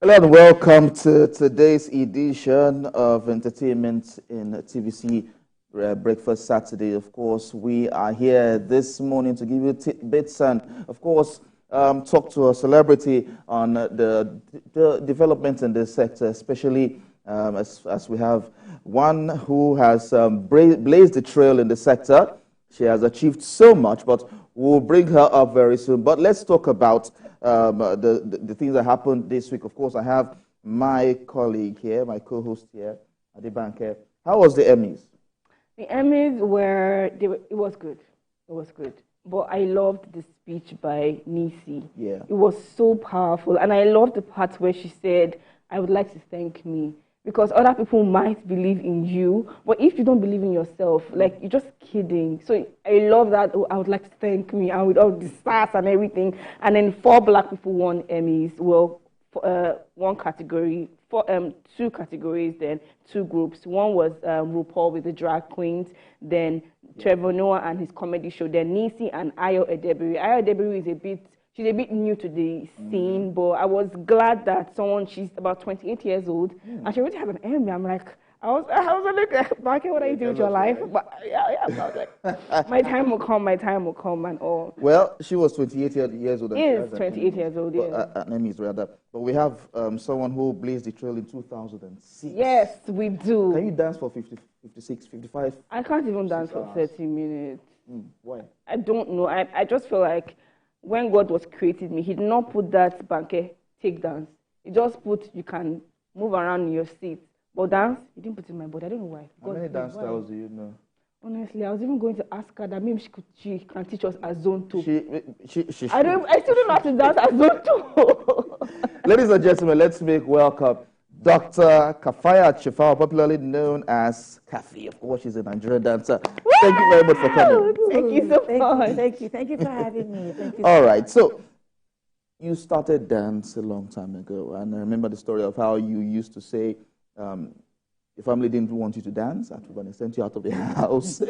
Hello and welcome to today's edition of Entertainment in TVC Breakfast Saturday. Of course, we are here this morning to give you tidbits and, of course, talk to a celebrity on the development in this sector, especially as we have one who has blazed the trail in the sector. She has achieved so much, but we'll bring her up very soon. But let's talk about the things that happened this week. Of course, I have my colleague here, my co-host here, Adebanke. How was the Emmys? The Emmys it was good. It was good. But I loved the speech by Nisi. Yeah. It was so powerful. And I loved the part where she said, I would like to thank me. Because other people might believe in you, but if you don't believe in yourself, like, you're just kidding. So I love that. Oh, I would like to thank me, and with all the stars and everything. And then 4 black people won Emmys. Well, one category, two categories, then 2 groups. One was RuPaul with the drag queens, then Trevor Noah and his comedy show, then Nisi and Ayo Edebiri. Ayo Edebiri is she's a bit new to the scene, but I was glad that she's about 28 years old, and she already has an Emmy. I'm like, I was like, Market, what are you doing with your life? But I was like, my time will come and all. Well, she was 28 years old. She is 28 years old, yeah. An Emmys, rather. But we have someone who blazed the trail in 2006. Yes, we do. Can you dance for 50, 56, 55? I can't even dance for 30 minutes. Why? I don't know. I just feel like when God was creating me, He did not put that banke, take dance. He just put, you can move around in your seat. But dance, He didn't put it in my body. I don't know why. How many dance styles do you know? Honestly, I was even going to ask her that maybe she can teach us a zone 2. She I still don't know how to dance a zone 2. Ladies and gentlemen, let's make welcome Dr. Kaffy Chifao, popularly known as Kaffy. Of course, she's a Nigerian dancer. Thank you very much for coming. Thank you so much. Thank you for having me. Thank you. All right, so you started dance a long time ago, and I remember the story of how you used to say your family didn't want you to dance, and they sent you out of the house.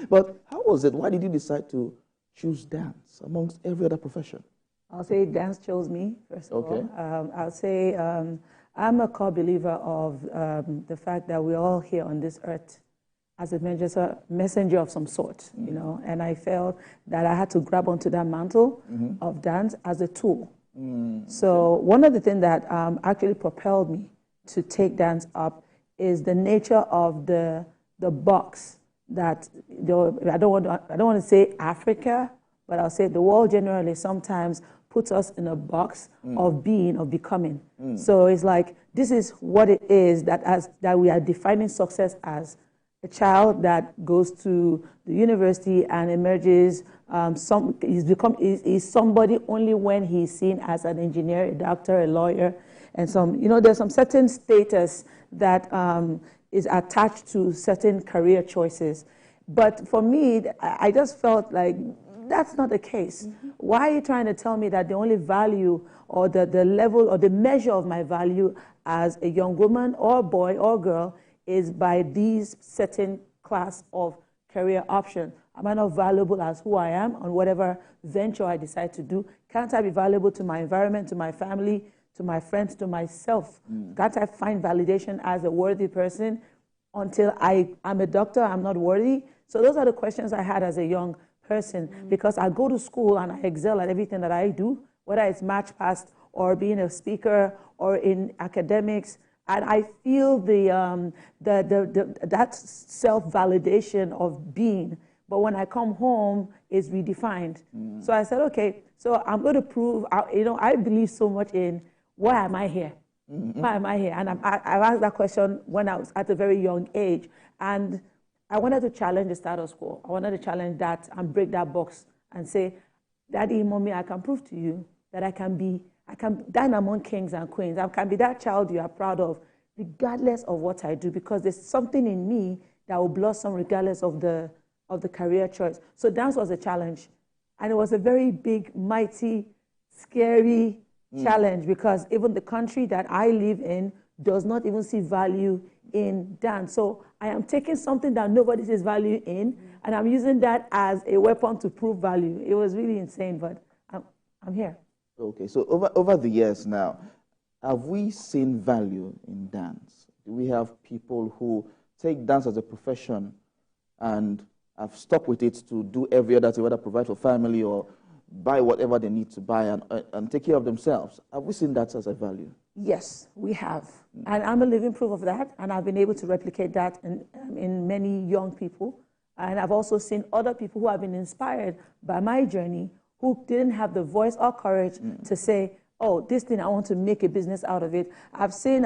But how was it? Why did you decide to choose dance amongst every other profession? I'll say dance chose me, first of all. I'll say I'm a core believer of the fact that we're all here on this earth as a messenger of some sort, you know, and I felt that I had to grab onto that mantle of dance as a tool. So one of the things that actually propelled me to take dance up is the nature of the box that, I don't want to say Africa, but I'll say the world generally sometimes puts us in a box of being, of becoming. So it's like, this is what it is that we are defining success as. A child that goes to the university and emerges, is somebody only when he's seen as an engineer, a doctor, a lawyer, and there's some certain status that is attached to certain career choices. But for me, I just felt like that's not the case. Why are you trying to tell me that the only value or the level or the measure of my value as a young woman or boy or girl is by these certain class of career options? Am I not valuable as who I am on whatever venture I decide to do? Can't I be valuable to my environment, to my family, to my friends, to myself? Can't I find validation as a worthy person until I'm a doctor, I'm not worthy? So those are the questions I had as a young person, because I go to school and I excel at everything that I do, whether it's match past or being a speaker or in academics, and I feel that self-validation of being. But when I come home, it's redefined. So I said, okay, so I'm going to prove, I believe so much in why am I here? Why am I here? And I've asked that question when I was at a very young age. And I wanted to challenge the status quo. I wanted to challenge that and break that box and say, Daddy, Mommy, I can prove to you that I can dine among kings and queens. I can be that child you are proud of, regardless of what I do, because there's something in me that will blossom regardless of the career choice. So dance was a challenge. And it was a very big, mighty, scary challenge, because even the country that I live in does not even see value in dance. So I am taking something that nobody sees value in, and I'm using that as a weapon to prove value. It was really insane, but I'm here. Okay, so over the years now, have we seen value in dance? Do we have people who take dance as a profession and have stuck with it to do every other thing, whether provide for family or buy whatever they need to buy and take care of themselves? Have we seen that as a value? Yes, we have. And I'm a living proof of that, and I've been able to replicate that in many young people. And I've also seen other people who have been inspired by my journey who didn't have the voice or courage to say, oh, this thing, I want to make a business out of it. I've seen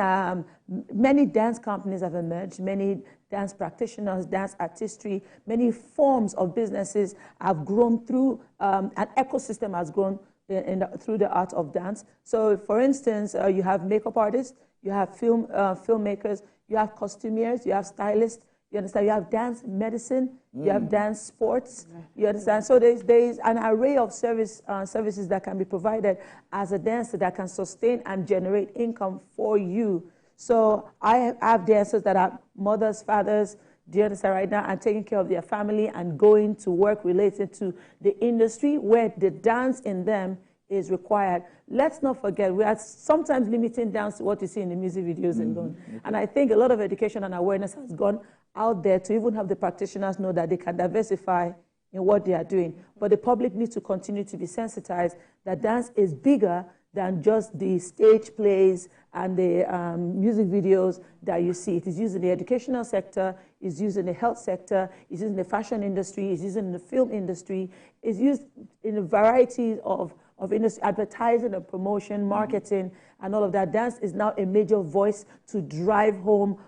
many dance companies have emerged, many dance practitioners, dance artistry, many forms of businesses have grown through, an ecosystem has grown through the art of dance. So, for instance, you have makeup artists, you have filmmakers, you have costumiers, you have stylists, you understand? You have dance medicine, you have dance sports, you understand? So there's an array of services that can be provided as a dancer that can sustain and generate income for you. So I have dancers that are mothers, fathers, do you understand right now, and taking care of their family and going to work related to the industry where the dance in them is required. Let's not forget, we are sometimes limiting dance to what you see in the music videos alone. And I think a lot of education and awareness has gone out there to even have the practitioners know that they can diversify in what they are doing. But the public needs to continue to be sensitized that dance is bigger than just the stage plays and the music videos that you see. It is used in the educational sector, it's used in the health sector, it's used in the fashion industry, it's used in the film industry, it's used in a variety of industry, advertising and promotion, marketing, and all of that. Dance is now a major voice to drive home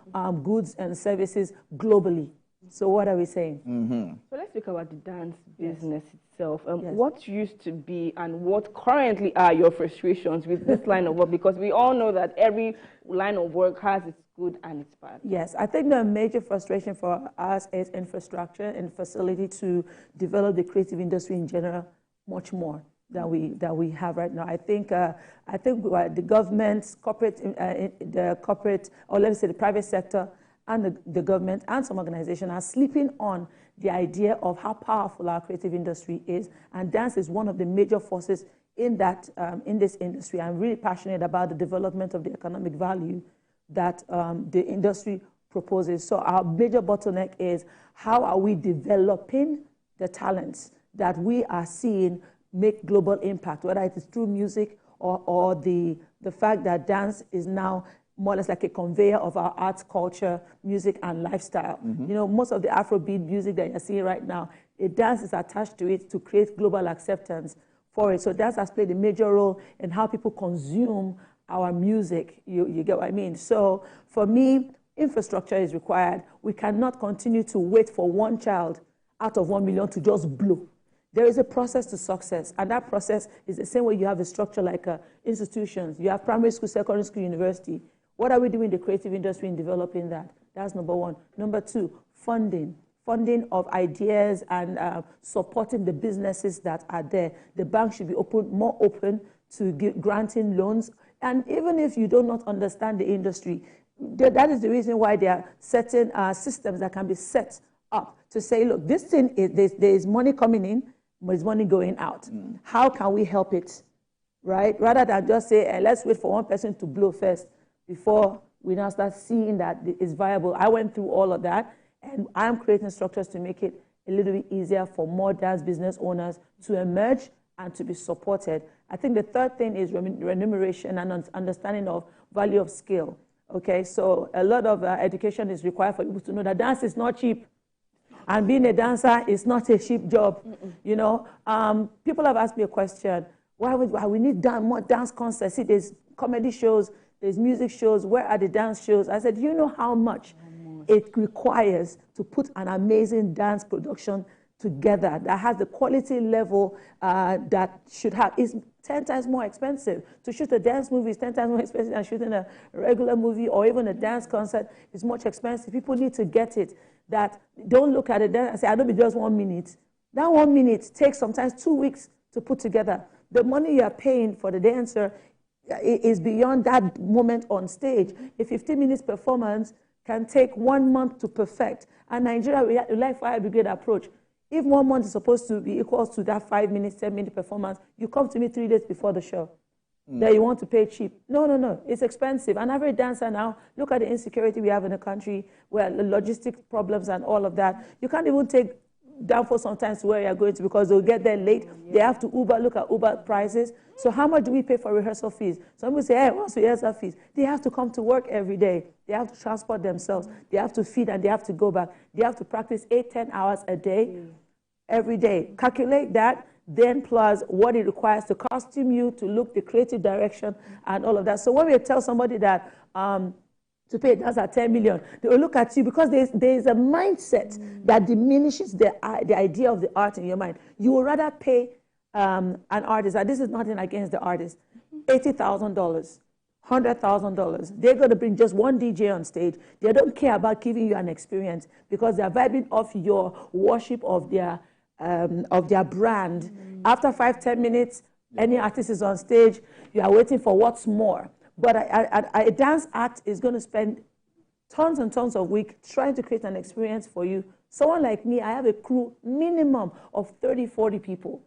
goods and services globally. So what are we saying? So let's talk about the dance business itself. What used to be and what currently are your frustrations with this line of work? Because we all know that every line of work has its good and its bad. Yes, I think the major frustration for us is infrastructure and facility to develop the creative industry in general much more that we have right now. I think the government, the corporate, or let me say the private sector, and the government and some organizations are sleeping on the idea of how powerful our creative industry is, and dance is one of the major forces in that in this industry. I'm really passionate about the development of the economic value that the industry proposes. So our major bottleneck is how are we developing the talents that we are seeing make global impact, whether it is through music or the fact that dance is now more or less like a conveyor of our arts, culture, music, and lifestyle. You know, most of the Afrobeat music that you're seeing right now, a dance is attached to it to create global acceptance for it. So dance has played a major role in how people consume our music. You get what I mean? So for me, infrastructure is required. We cannot continue to wait for one child out of 1 million to just blow. There is a process to success, and that process is the same way you have a structure like institutions. You have primary school, secondary school, university. What are we doing in the creative industry in developing that? That's number one. Number two, funding. Funding of ideas and supporting the businesses that are there. The bank should be more open to granting loans. And even if you do not understand the industry, that is the reason why there are certain systems that can be set up to say, look, this thing, there is money coming in, but there's money going out. How can we help it, right? Rather than just say, let's wait for one person to blow first before we now start seeing that it's viable. I went through all of that, and I'm creating structures to make it a little bit easier for more dance business owners to emerge and to be supported. I think the third thing is remuneration and understanding of value of skill. Okay, so a lot of education is required for people to know that dance is not cheap. And being a dancer is not a cheap job. You know, people have asked me a question, why we need more dance concerts? See, there's comedy shows, there's music shows, where are the dance shows? I said, you know how much it requires to put an amazing dance production together that has the quality level that should have, is 10 times more expensive. To shoot a dance movie is 10 times more expensive than shooting a regular movie, or even a dance concert is much expensive. People need to get it, that don't look at it and say, I don't be just 1 minute. That 1 minute takes sometimes 2 weeks to put together. The money you are paying for the dancer is beyond that moment on stage. A 15 minutes performance can take 1 month to perfect. And Nigeria, we like fire brigade approach. If 1 month is supposed to be equal to that 5 minutes, 10-minute performance, you come to me 3 days before the show. that you want to pay cheap. No, no, no. It's expensive. An average dancer now, look at the insecurity we have in the country, where the logistic problems and all of that. You can't even take down for sometimes where you're going to because they'll get there late. They have to Uber, look at Uber prices. So how much do we pay for rehearsal fees? Some people say, hey, what's rehearsal fees? They have to come to work every day. They have to transport themselves. They have to feed and they have to go back. They have to practice 8-10 hours a day, every day. Calculate that, then plus what it requires to costume you, to look the creative direction and all of that. So when we tell somebody that to pay that's at 10 million, they will look at you because there's a mindset that diminishes the idea of the art in your mind. You would rather pay an artist, and this is nothing against the artist, $80,000, $100,000. They're going to bring just one DJ on stage. They don't care about giving you an experience because they're vibing off your worship of their brand. After 5-10 minutes, any artist is on stage, you are waiting for what's more. But a dance act is going to spend tons and tons of weeks trying to create an experience for you. Someone like me, I have a crew minimum of 30-40 people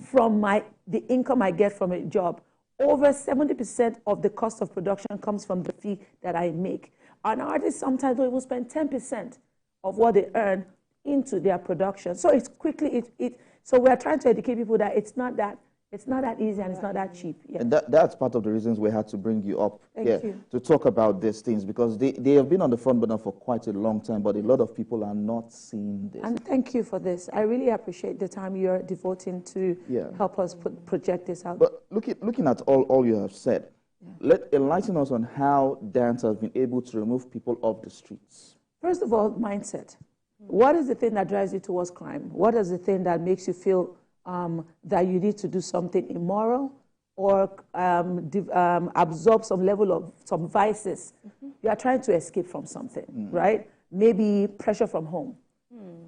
from the income I get from a job. Over 70% of the cost of production comes from the fee that I make. An artist sometimes will even spend 10% of what they earn into their production. So it's quickly, so we're trying to educate people that it's not that easy and it's not that cheap. Yeah. And that's part of the reasons we had to bring you up here to talk about these things, because they have been on the front burner for quite a long time, but a lot of people are not seeing this. And thank you for this. I really appreciate the time you're devoting to help us project this out. But looking at all you have said, enlighten us on how dance has been able to remove people off the streets. First of all, mindset. What is the thing that drives you towards crime? What is the thing that makes you feel that you need to do something immoral or absorb some level of some vices? You are trying to escape from something, right? Maybe pressure from home.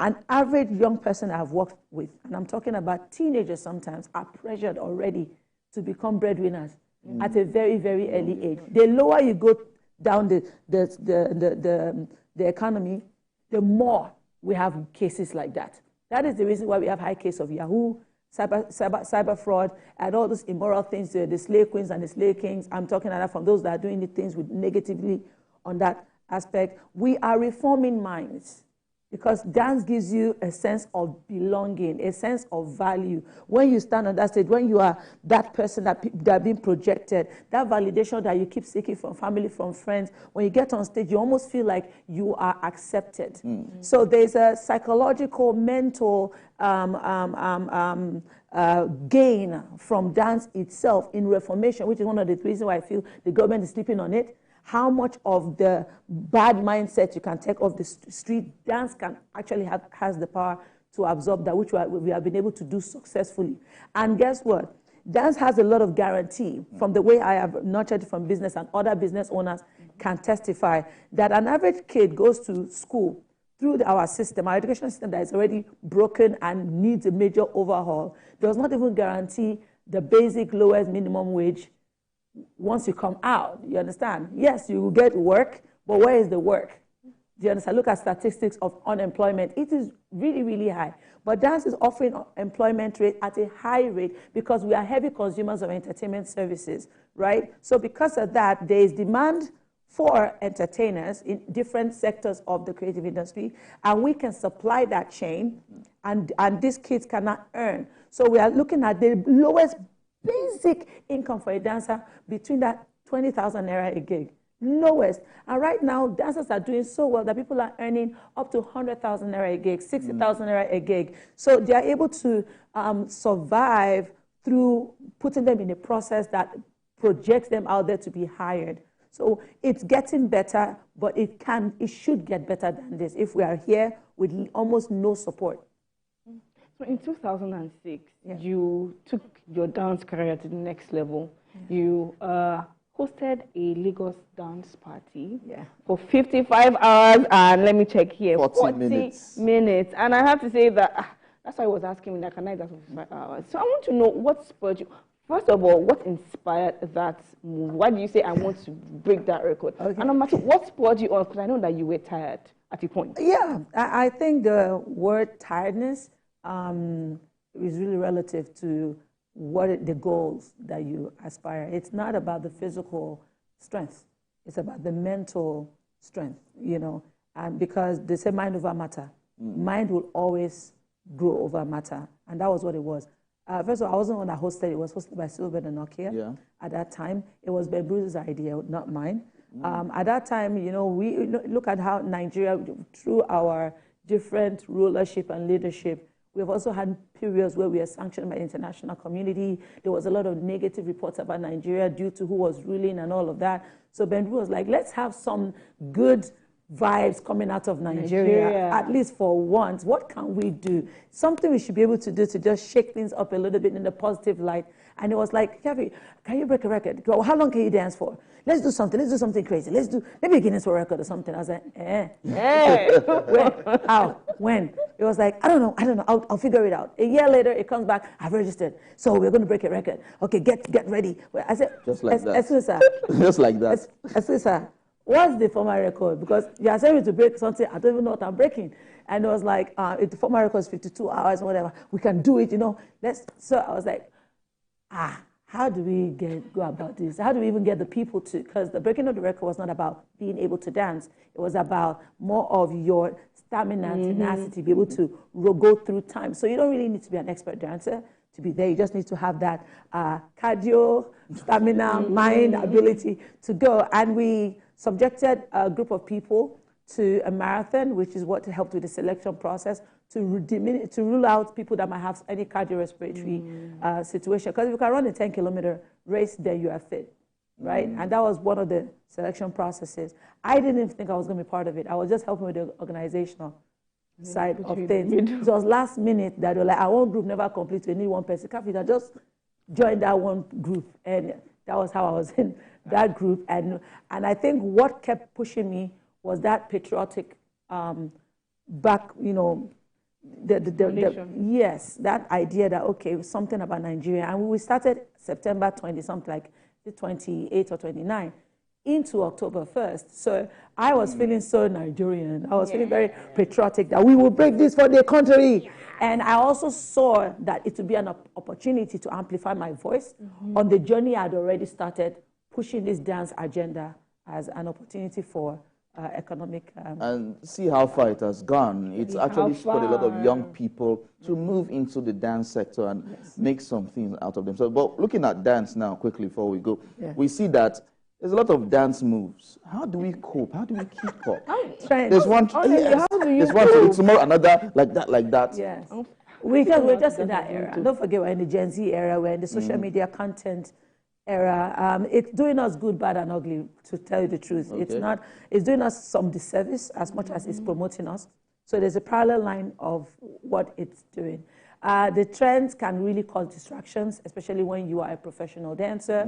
An average young person I've worked with, and I'm talking about teenagers sometimes, are pressured already to become breadwinners at a very, very early age. The lower you go down the economy, the more we have cases like that. That is the reason why we have high case of Yahoo, cyber fraud, and all those immoral things, the slave queens and the slave kings. I'm talking about from those that are doing the things with negatively on that aspect. We are reforming minds because dance gives you a sense of belonging, a sense of value. When you stand on that stage, when you are that person that being projected, that validation that you keep seeking from family, from friends, when you get on stage, you almost feel like you are accepted. So there's a psychological, mental gain from dance itself in reformation, which is one of the reasons why I feel the government is sleeping on it. How much of the bad mindset you can take off the street, dance can actually has the power to absorb that, which we have been able to do successfully. And guess what? Dance has a lot of guarantee from the way I have nurtured from business, and other business owners can testify that an average kid goes to school through our system, our education system that is already broken and needs a major overhaul, does not even guarantee the basic lowest minimum wage once you come out. You understand? Yes, you will get work, but where is the work? Do you understand? Look at statistics of unemployment. It is really, really high. But dance is offering employment rate at a high rate because we are heavy consumers of entertainment services, right? So because of that, there is demand for entertainers in different sectors of the creative industry, and we can supply that chain, and these kids cannot earn. So we are looking at the lowest basic income for a dancer between that 20,000 naira a gig, lowest. And right now, dancers are doing so well that people are earning up to 100,000 naira a gig, 60,000 naira a gig. So they are able to survive through putting them in a process that projects them out there to be hired. So it's getting better, but it should get better than this if we are here with almost no support. So in 2006, you took your dance career to the next level. You hosted a Lagos dance party for 55 hours and let me check here, 40 minutes. And I have to say that that's why I was asking me, like, can I dance for 55 hours? So I want to know what spurred you. First of all, what inspired that move? Why do you say I want to break that record? Okay. And number two, what spurred you on? Because I know that you were tired at a point. Yeah, I think the word tiredness is really relative to the goals that you aspire. It's not about the physical strength. It's about the mental strength, you know. And because they say mind over matter, mind will always grow over matter. And that was what it was. First of all, I wasn't one that hosted. It was hosted by Silver and Nokia. Yeah. At that time, it was Ben Bruce's idea, not mine. At that time, you know, we look at how Nigeria, through our different rulership and leadership, we've also had periods where we are sanctioned by the international community. There was a lot of negative reports about Nigeria due to who was ruling and all of that. So Ben Bruce was like, let's have some good vibes coming out of Nigeria, at least for once. What can we do? Something we should be able to do to just shake things up a little bit in a positive light. And it was like, Kaffy, can you break a record? How long can you dance for? Let's do something. Let's do something crazy. Let's do, maybe a Guinness World Record or something. I was like, When? How? When? It was like, I don't know. I'll figure it out. A year later, it comes back, I've registered. So we're going to break a record. Okay, get ready. I said, just like that. Just like that. What's the former record? Because you are saying to break something, I don't even know what I'm breaking. And it was like, if the former record is 52 hours or whatever, we can do it, you know. So I was like, how do we go about this? How do we even get the people to? Because the breaking of the record was not about being able to dance. It was about more of your stamina, tenacity, be able to go through time. So you don't really need to be an expert dancer to be there. You just need to have that cardio, stamina, mind, ability to go. And we subjected a group of people to a marathon, which is what helped with the selection process, to rule out people that might have any cardiorespiratory situation. Because if you can run a 10-kilometer race, then you are fit, right? And that was one of the selection processes. I didn't even think I was going to be part of it. I was just helping with the organizational side of things. It was last minute that they were like, our one group never completed, we need one person. Kaffy, I just joined that one group, and that was how I was in that group. And I think what kept pushing me was that patriotic back, you know, yes, that idea that, okay, something about Nigeria. And we started September 20, something like the 28th or 29th, into October 1st. So I was feeling so Nigerian. I was feeling very patriotic that we will break this for the country. And I also saw that it would be an opportunity to amplify my voice on the journey I'd already started, pushing this dance agenda as an opportunity for economic... and see how far it has gone. It's actually spurred a lot of young people to move into the dance sector and make some things out of themselves. But looking at dance now, quickly before we go, we see that there's a lot of dance moves. How do we cope? How do we keep up? There's one, there's one tomorrow, another, like that. Yes. We're just in that era. Don't forget, we're in the Gen Z era, we're in the social media content era. It's doing us good, bad, and ugly, to tell you the truth. It's doing us some disservice as much as it's promoting us. So there's a parallel line of what it's doing. The trends can really cause distractions, especially when you are a professional dancer.